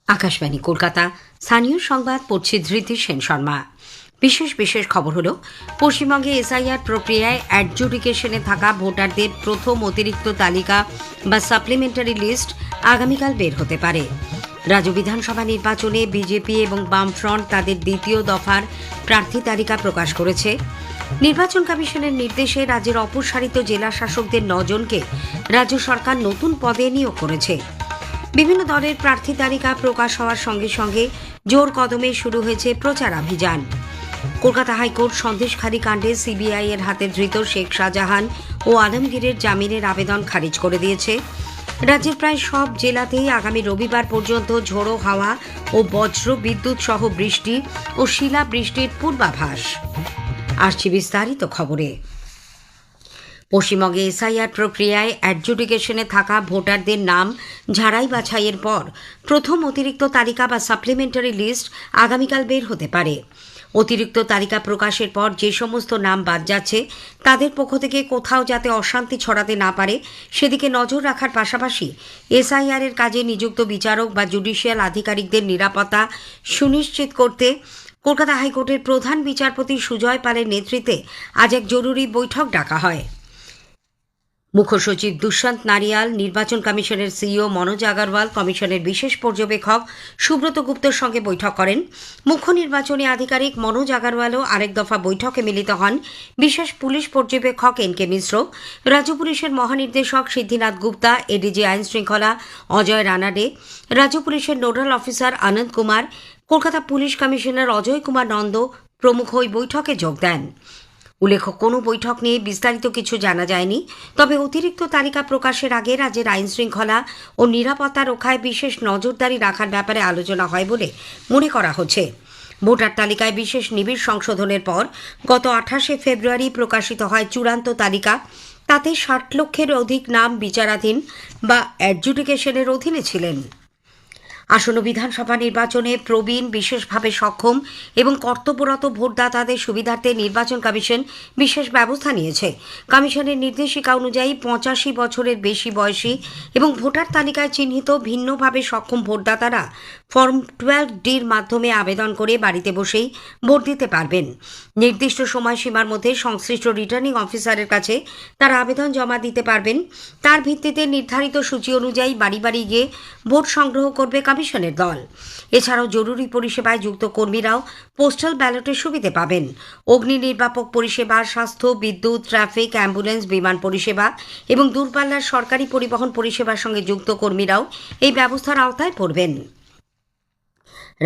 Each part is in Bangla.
আকাশবাণী কলকাতা। স্থানীয় সংবাদ পড়ছি ধৃতি সেন শর্মা। বিশেষ খবর হলো, পশ্চিমবঙ্গে এসআইআর প্রক্রিয়ায় অ্যাডজুডিকেশনে থাকা ভোটারদের প্রথম অতিরিক্ত তালিকা বা সাপ্লিমেন্টারি লিস্ট আগামীকাল বের হতে পারে। রাজ্য বিধানসভা নির্বাচনে বিজেপি এবং বামফ্রন্ট তাদের দ্বিতীয় দফার প্রার্থী তালিকা প্রকাশ করেছে। নির্বাচন কমিশনের নির্দেশে রাজ্যের অপসারিত জেলা শাসকদের 9 জনকে রাজ্য সরকার নতুন পদে নিয়োগ করেছে। বিভিন্ন দলের প্রার্থী তালিকা প্রকাশ হওয়ার সঙ্গে সঙ্গে জোর কদমে শুরু হয়েছে প্রচারাভিযান। কলকাতা হাইকোর্ট সন্দেশখালী কাণ্ডে সিবিআই এর হাতে ধৃত শেখ শাহজাহান ও আলমগীরের জামিনের আবেদন খারিজ করে দিয়েছে। রাজ্যের প্রায় সব জেলাতেই আগামী রবিবার পর্যন্ত ঝোড়ো হাওয়া ও বজ্র বিদ্যুৎ সহ বৃষ্টি ও শিলাবৃষ্টির পূর্বাভাস। আসছি বিস্তারিত খবরে। পশ্চিমবঙ্গে এসআইআর প্রক্রিয়ায় অ্যাডজুডিকেশনে থাকা ভোটারদের নাম ঝাড়াই বাছাইয়ের পর প্রথম অতিরিক্ত তালিকা বা সাপ্লিমেন্টারি লিস্ট আগামীকাল বের হতে পারে। অতিরিক্ত তালিকা প্রকাশের পর যে সমস্ত নাম বাদ যাচ্ছে তাদের পক্ষ থেকে কোথাও যাতে অশান্তি ছড়াতে না পারে সেদিকে নজর রাখার পাশাপাশি এসআইআর এর কাজে নিযুক্ত বিচারক বা জুডিশিয়াল আধিকারিকদের নিরাপত্তা সুনিশ্চিত করতে কলকাতা হাইকোর্টের প্রধান বিচারপতি সুজয় পালের নেতৃত্বে আজ এক জরুরি বৈঠক ডাকা হয়। মুখ্য সচিব দুষ্যন্ত নারিয়াল, নির্বাচন কমিশনের সিইও মনোজ আগরওয়াল, কমিশনের বিশেষ পর্যবেক্ষক সুব্রত গুপ্তর সঙ্গে বৈঠক করেন। মুখ্য নির্বাচনী আধিকারিক মনোজ আগরওয়ালও আরেক দফা বৈঠকে মিলিত হন বিশেষ পুলিশ পর্যবেক্ষক এনকে মিশ্র, রাজ্য পুলিশের মহানির্দেশক সিদ্ধিনাথ গুপ্তা, এডিজি আইন শৃঙ্খলা অজয় রানাডে, রাজ্য পুলিশের নোডাল অফিসার আনন্দ কুমার, কলকাতা পুলিশ কমিশনার অজয় কুমার নন্দ প্রমুখ ওই বৈঠকে যোগ দেন। উল্লেখ্য, কোনো বৈঠক নিয়ে বিস্তারিত কিছু জানা যায়নি। তবে অতিরিক্ত তালিকা প্রকাশের আগে রাজ্যের আইন শৃঙ্খলা ও নিরাপত্তা রক্ষায় বিশেষ নজরদারি রাখার ব্যাপারে আলোচনা হয় বলে মনে করা হচ্ছে। ভোটার তালিকায় বিশেষ নিবিড় সংশোধনের পর গত 28 ফেব্রুয়ারি প্রকাশিত হয় চূড়ান্ত তালিকা। তাতে 60 লক্ষের অধিক নাম বিচারাধীন বা অ্যাডজুডিকেশনের অধীনে ছিলেন। আসন্ন বিধানসভা নির্বাচনে প্রবীণ, বিশেষভাবে সক্ষম এবং কর্তব্যরত ভোটদাতাদের সুবিধার্থে নির্বাচন কমিশন বিশেষ ব্যবস্থা নিয়েছে। কমিশনের নির্দেশিকা অনুযায়ী 85 বছরের বেশি বয়সী এবং ভোটার তালিকায় চিহ্নিত ভিন্নভাবে সক্ষম ভোটদাতারা ফর্ম 12ডির মাধ্যমে আবেদন করে বাড়িতে বসেই ভোট দিতে পারবেন। নির্দিষ্ট সময়সীমার মধ্যে সংশ্লিষ্ট রিটার্নিং অফিসারের কাছে তারা আবেদন জমা দিতে পারবেন। তার ভিত্তিতে নির্ধারিত সূচি অনুযায়ী বাড়ি বাড়ি গিয়ে ভোট সংগ্রহ করবে কমিশনের দল। এছাড়াও জরুরি পরিষেবায় যুক্ত কর্মীরাও পোস্টাল ব্যালটের সুবিধে পাবেন। অগ্নি নির্বাপক পরিষেবা, স্বাস্থ্য, বিদ্যুৎ, ট্রাফিক, অ্যাম্বুলেন্স, বিমান পরিষেবা এবং দূরপাল্লার সরকারি পরিবহন পরিষেবার সঙ্গে যুক্ত কর্মীরাও এই ব্যবস্থার আওতায় পড়বেন।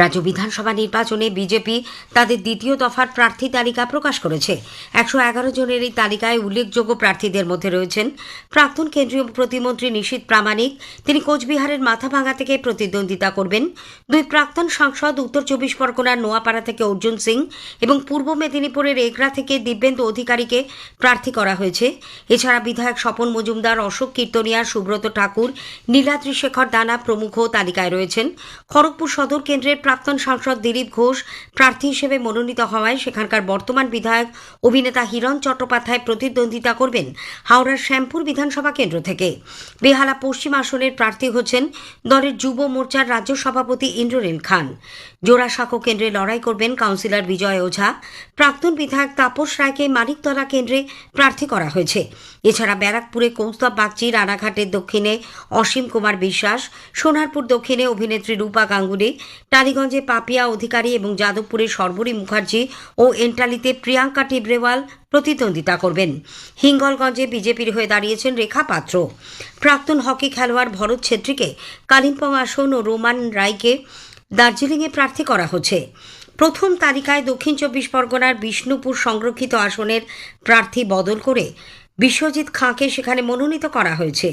রাজ্য বিধানসভা নির্বাচনে বিজেপি তাদের দ্বিতীয় দফার প্রার্থী তালিকা প্রকাশ করেছে। 111 জনের এই তালিকায় উল্লেখযোগ্য প্রার্থীদের মধ্যে রয়েছেন প্রাক্তন কেন্দ্রীয় প্রতিমন্ত্রী নিশীথ প্রামাণিক, তিনি কোচবিহারের মাথাভাঙা থেকে প্রতিদ্বন্দ্বিতা করবেন। 2 প্রাক্তন সাংসদ, উত্তর 24 পরগনার নোয়াপাড়া থেকে অর্জুন সিং এবং পূর্ব মেদিনীপুরের এগরা থেকে দিব্যেন্দু অধিকারীকে প্রার্থী করা হয়েছে। এছাড়া বিধায়ক স্বপন মজুমদার, অশোক কীর্তনিয়া, সুব্রত ঠাকুর, নীলাদ্রি শেখর দানা প্রমুখ তালিকায় রয়েছেন। খড়গপুর সদর কেন্দ্রের প্রাক্তন সাংসদ দিলীপ ঘোষ প্রার্থী হিসেবে মনোনীত হওয়ায় সেখানকার বর্তমান বিধায়ক অভিনেতা হিরণ চট্টোপাধ্যায় প্রতিদ্বন্দ্বিতা করবেন হাওড়ার শ্যামপুর বিধানসভা কেন্দ্র থেকে। বেহালা পশ্চিম আসনের প্রার্থী হচ্ছেন দলের যুব মোর্চার রাজ্য সভাপতি ইন্দ্রনীল খান। জোড়াসাঁকো কেন্দ্রে লড়াই করবেন কাউন্সিলর বিজয় ওঝা। প্রাক্তন বিধায়ক তাপস রায়কে মানিকতলা কেন্দ্রে প্রার্থী করা হয়েছে। এছাড়া ব্যারাকপুরে কৌস্তব বাগচি, রানাঘাটের দক্ষিণে অসীম কুমার বিশ্বাস, সোনারপুর দক্ষিণে অভিনেত্রী রূপা গাঙ্গুলি, টালিগঞ্জে পাপিয়া অধিকারী এবং যাদবপুরে সর্বরী মুখার্জি ও এন্টালিতে প্রিয়াঙ্কা টিবরেওয়াল প্রতিদ্বন্দ্বিতা করবেন। হিঙ্গলগঞ্জে বিজেপির হয়ে দাঁড়িয়েছেন রেখা পাত্র। প্রাক্তন হকি খেলোয়াড় ভরত ছেত্রীকে কালিম্পং আসন ও রোমান রায়কে দার্জিলিংয়ে প্রার্থী করা হচ্ছে। প্রথম তালিকায় দক্ষিণ 24 পরগনার বিষ্ণুপুর সংরক্ষিত আসনের প্রার্থী বদল করে বিশ্বজিৎ খাঁকে সেখানে মনোনীত করা হয়েছে।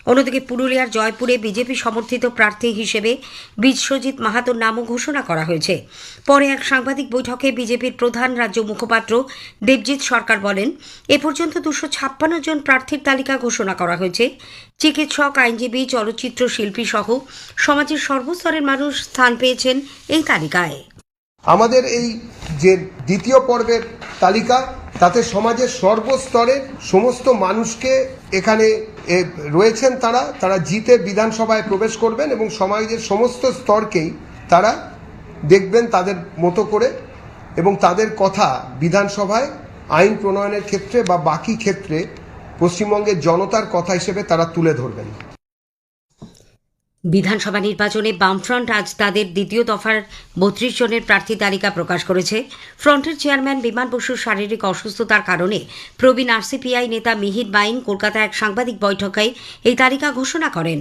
অন্যদিকে পুরুলিয়ার জয়পুরে বিজেপি সমর্থিত প্রার্থী হিসেবে বিশ্বজিৎ মাহাতোর নামও ঘোষণা করা হয়েছে। পরে এক সাংবাদিক বৈঠকে বিজেপির প্রধান রাজ্য মুখপাত্র দেবজিৎ সরকার বলেন, এ পর্যন্ত 256 জন প্রার্থীর তালিকা ঘোষণা করা হয়েছে। চিকিৎসক, আইনজীবী, চলচ্চিত্র শিল্পী সহ সমাজের সর্বস্তরের মানুষ স্থান পেয়েছেন এই তালিকায়। আমাদের এই যে দ্বিতীয় পর্বের তালিকা তাতে সমাজের সর্বস্তরের সমস্ত মানুষকে এখানে রয়েছেন তারা জিতে বিধানসভায় প্রবেশ করবেন এবং সমাজের সমস্ত স্তরকেই তারা দেখবেন তাদের মতো করে এবং তাদের কথা বিধানসভায় আইন প্রণয়নের ক্ষেত্রে বা বাকি ক্ষেত্রে পশ্চিমবঙ্গের জনতার কথা হিসেবে তারা তুলে ধরবেন। বিধানসভা নির্বাচনে বামফ্রন্ট আজ তাদের দ্বিতীয় দফার ৩২ জনের প্রার্থী তালিকা প্রকাশ করেছে। ফ্রন্টের চেয়ারম্যান বিমান বসুর শারীরিক অসুস্থতার কারণে প্রবীণ আরসিপিআই নেতা মিহির বাইন কলকাতায় এক সাংবাদিক বৈঠকে এই তালিকা ঘোষণা করেন।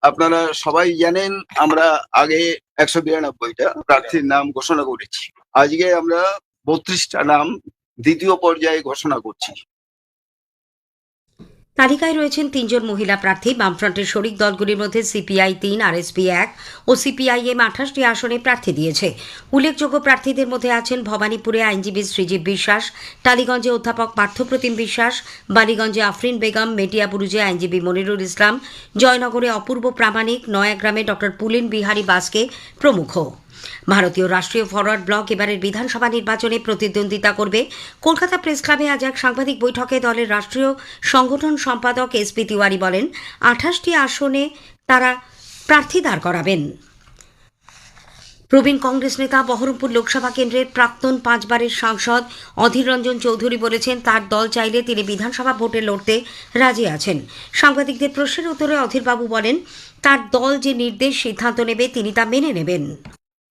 আপনারা সবাই জানেন আমরা আগে 192টা প্রার্থীর নাম ঘোষণা করেছি। আজকে আমরা 32টা নাম দ্বিতীয় পর্যায়ে ঘোষণা করছি। তালিকায় রয়েছেন 3 জন মহিলা প্রার্থী। বামফ্রন্টের শরিক দলগুলির মধ্যে সিপিআই 3, আরএসপি 1 ও সিপিআইএম 28টি আসনে প্রার্থী দিয়েছে। উল্লেখযোগ্য প্রার্থীদের মধ্যে আছেন ভবানীপুরে আইনজীবী শ্রীজীব বিশ্বাস, টালিগঞ্জে অধ্যাপক পার্থপ্রতিম বিশ্বাস, বালিগঞ্জে আফরিন বেগম, মেটিয়াবুরুজে আইনজীবী মনিরুল ইসলাম, জয়নগরে অপূর্ব প্রামাণিক, নয়াগ্রামে ডক্টর পুলিন বিহারী বাসকে প্রমুখ। ভারতীয় রাষ্ট্রীয় ফরওয়ার্ড ব্লক এবারের বিধানসভা নির্বাচনে প্রতিদ্বন্দ্বিতা করবে। কলকাতা প্রেস ক্লাবে আজ এক সাংবাদিক বৈঠকে দলের রাষ্ট্রীয় সংগঠন সম্পাদক এসপি তিওয়ারি বলেন, 28টি আসনে তারা প্রার্থী দাঁড় করাবেন। প্রবীণ কংগ্রেস নেতা বহরমপুর লোকসভা কেন্দ্রের প্রাক্তন 5 বারের সাংসদ অধীর রঞ্জন চৌধুরী বলেছেন, তার দল চাইলে তিনি বিধানসভা ভোটে লড়তে রাজি আছেন। সাংবাদিকদের প্রশ্নের উত্তরে অধীরবাবু বলেন, তার দল যে নির্দেশ সিদ্ধান্ত নেবে তিনি তা মেনে নেবেন।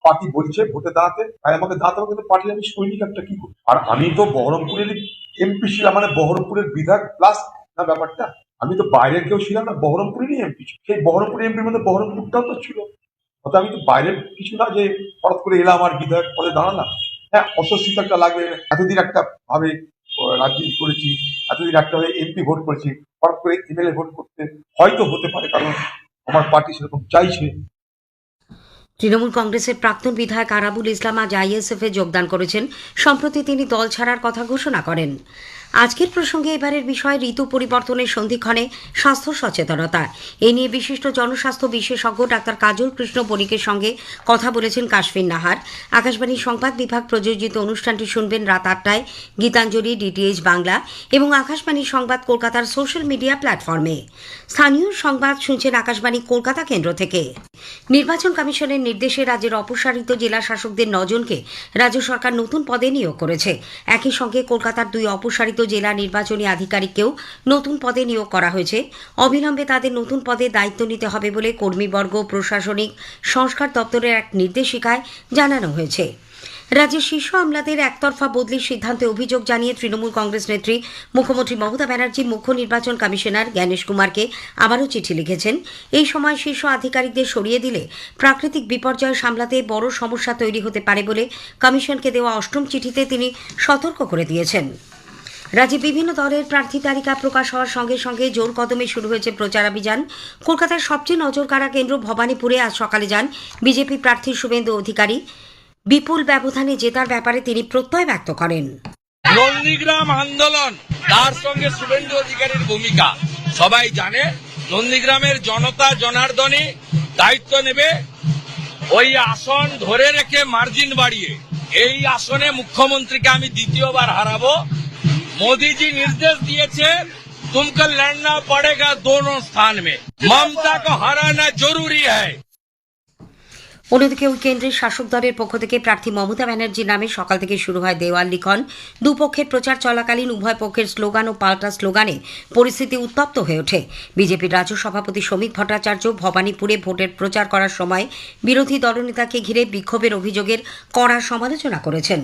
পার্টি বলছে ভোটে দাঁড়াতে, তাই আমাকে দাঁড়াতে হবে, কিন্তু পার্টির আমি সৈনিক একটা কি করি। আর আমি তো বহরমপুরের এমপি ছিলাম, মানে বহরমপুরের বিধায়ক প্লাস না ব্যাপারটা। আমি তো বাইরের কেউ ছিলাম না, বহরমপুরেরই এমপি। সেই বহরমপুরের এমপির মধ্যে বহরমপুরটাও তো ছিল। অর্থাৎ আমি তো বাইরের কিছু না যে হঠাৎ করে এলাম আর বিধায়ক পদে দাঁড়ালাম। হ্যাঁ, অস্বস্তি তো একটা লাগবে। এতদিন একটা ভাবে রাজনীতি করেছি, এতদিন একটা ভাবে এমপি ভোট করেছি, হঠাৎ করে এমএলএ ভোট করতে হয়তো হতে পারে, কারণ আমার পার্টি সেরকম চাইছে। তৃণমূল কংগ্রেসের প্রাক্তন বিধায়ক আরাবুল ইসলাম আজ আইএসএফে যোগদান করেছেন। সম্প্রতি তিনি দল ছাড়ার কথা ঘোষণা করেন। আজকের প্রসঙ্গে এবারের বিষয় ঋতু পরিবর্তনের সন্ধিক্ষণে স্বাস্থ্য সচেতনতা। এ নিয়ে বিশিষ্ট জনস্বাস্থ্য বিশেষজ্ঞ ডাক্তার কাজল কৃষ্ণ বণিকের সঙ্গে কথা বলেছেন কাশফিন নাহার। আকাশবাণীর সংবাদ বিভাগ প্রযোজিত অনুষ্ঠানটি শুনবেন রাত 8টায় গীতাঞ্জলি, ডিটিএইচ বাংলা এবং আকাশবাণীর সংবাদ কলকাতার সোশ্যাল মিডিয়া প্ল্যাটফর্মে। স্থানীয় সংবাদ শুনছেন আকাশবাণী কলকাতা কেন্দ্র থেকে। নির্বাচন কমিশনের নির্দেশে রাজ্যের অপসারিত জেলা শাসকদের 9 জনকে রাজ্য সরকার নতুন পদে নিয়োগ করেছে। একই সঙ্গে কলকাতার 2 অপসারিত জেলা নির্বাচনী আধিকারিককেও নতুন পদে নিয়োগ করা হয়েছে। অবিলম্বে তাদের নতুন পদে দায়িত্ব নিতে হবে বলে কর্মীবর্গ প্রশাসনিক সংস্কার দপ্তরের এক নির্দেশিকায় জানানো হয়েছে। রাজ্যের শীর্ষ আমলাদের একতরফা বদলির সিদ্ধান্তে অভিযোগ জানিয়ে তৃণমূল কংগ্রেস নেত্রী মুখ্যমন্ত্রী মমতা ব্যানার্জি মুখ্য নির্বাচন কমিশনার জ্ঞানেশ কুমারকে আবারও চিঠি লিখেছেন। এই সময় শীর্ষ আধিকারিকদের সরিয়ে দিলে প্রাকৃতিক বিপর্যয় সামলাতে বড় সমস্যা তৈরি হতে পারে বলে কমিশনকে দেওয়া 8ম চিঠিতে তিনি সতর্ক করে দিয়েছেন। রাজ্যে বিভিন্ন দলের প্রার্থী তালিকা প্রকাশ হওয়ার সঙ্গে সঙ্গে জোর কদমে শুরু হয়েছে প্রচারাভিযান। কলকাতার সবচেয়ে নজরকাড়া কেন্দ্র ভবানীপুরে আজ সকালে যান বিজেপি প্রার্থী শুভেন্দু অধিকারী। বিপুল ব্যবধানে জেতার ব্যাপারে তিনি প্রত্যয় ব্যক্ত করেন। নন্দীগ্রাম আন্দোলন, তার সঙ্গে শুভেন্দু অধিকারীর ভূমিকা সবাই জানে। নন্দীগ্রামের জনতা জনার্দনে দায়িত্ব নেবে ওই আসন ধরে রেখে মার্জিন বাড়িয়ে এই আসনে মুখ্যমন্ত্রীকে আমি দ্বিতীয়বার হারাবো। मोदी निर्देश दिए थे तुमको लड़ना पड़ेगा दोनों स्थान में, ममता को हराना जरूरी है। অন্যদিকে ওই কেন্দ্রের শাসক দলের পক্ষ থেকে প্রার্থী মমতা ব্যানার্জির নামে সকাল থেকে শুরু হয় দেওয়াল লিখন। দুপক্ষের প্রচার চলাকালীন উভয় পক্ষের স্লোগান ও পাল্টা স্লোগানে পরিস্থিতি উত্তপ্ত হয়ে ওঠে। বিজেপির রাজ্য সভাপতি শ্রমিক ভট্টাচার্য ভবানীপুরে ভোটের প্রচার করার সময় বিরোধী দলনেতাকে ঘিরে বিক্ষোভের অভিযোগের কড়া সমালোচনা করেছেন।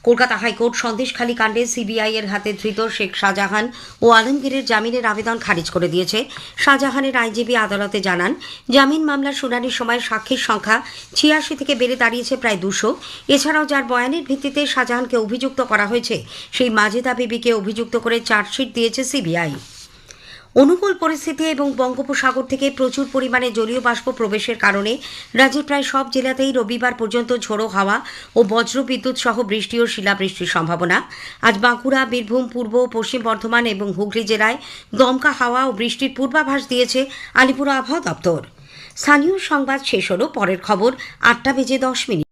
কলকাতা হাইকোর্ট সন্দেশখালী কাণ্ডে সিবিআই এর হাতে ধৃত শেখ শাহজাহান ও আলমগীরের জামিনের আবেদন খারিজ করে দিয়েছে। শাহজাহানের আইনজীবী আদালতে জানান, জামিন মামলার শুনানির সময় সাক্ষীর সংখ্যা 86 থেকে বেড়ে দাঁড়িয়েছে প্রায় 200। এছাড়াও যার বয়ানের ভিত্তিতে শাহজাহানকে অভিযুক্ত করা হয়েছে সেই মাজেদা বিবিকে অভিযুক্ত করে চার্জশিট দিয়েছে সিবিআই। অনুকূল পরিস্থিতি এবং বঙ্গোপসাগর থেকে প্রচুর পরিমাণে জলীয় বাষ্প প্রবেশের কারণে রাজ্যের প্রায় সব জেলাতেই রবিবার পর্যন্ত ঝোড়ো হাওয়া ও বজ্রবিদ্যুৎ সহ বৃষ্টি ও শিলাবৃষ্টির সম্ভাবনা। আজ বাঁকুড়া, বীরভূম, পূর্ব ও পশ্চিম বর্ধমান এবং হুগলি জেলায় দমকা হাওয়া ও বৃষ্টির পূর্বাভাস দিয়েছে আলিপুর আবহাওয়া দপ্তর। স্থানীয় সংবাদ শেষ হল। পরের খবর 8টা বেজে 10 মিনিট।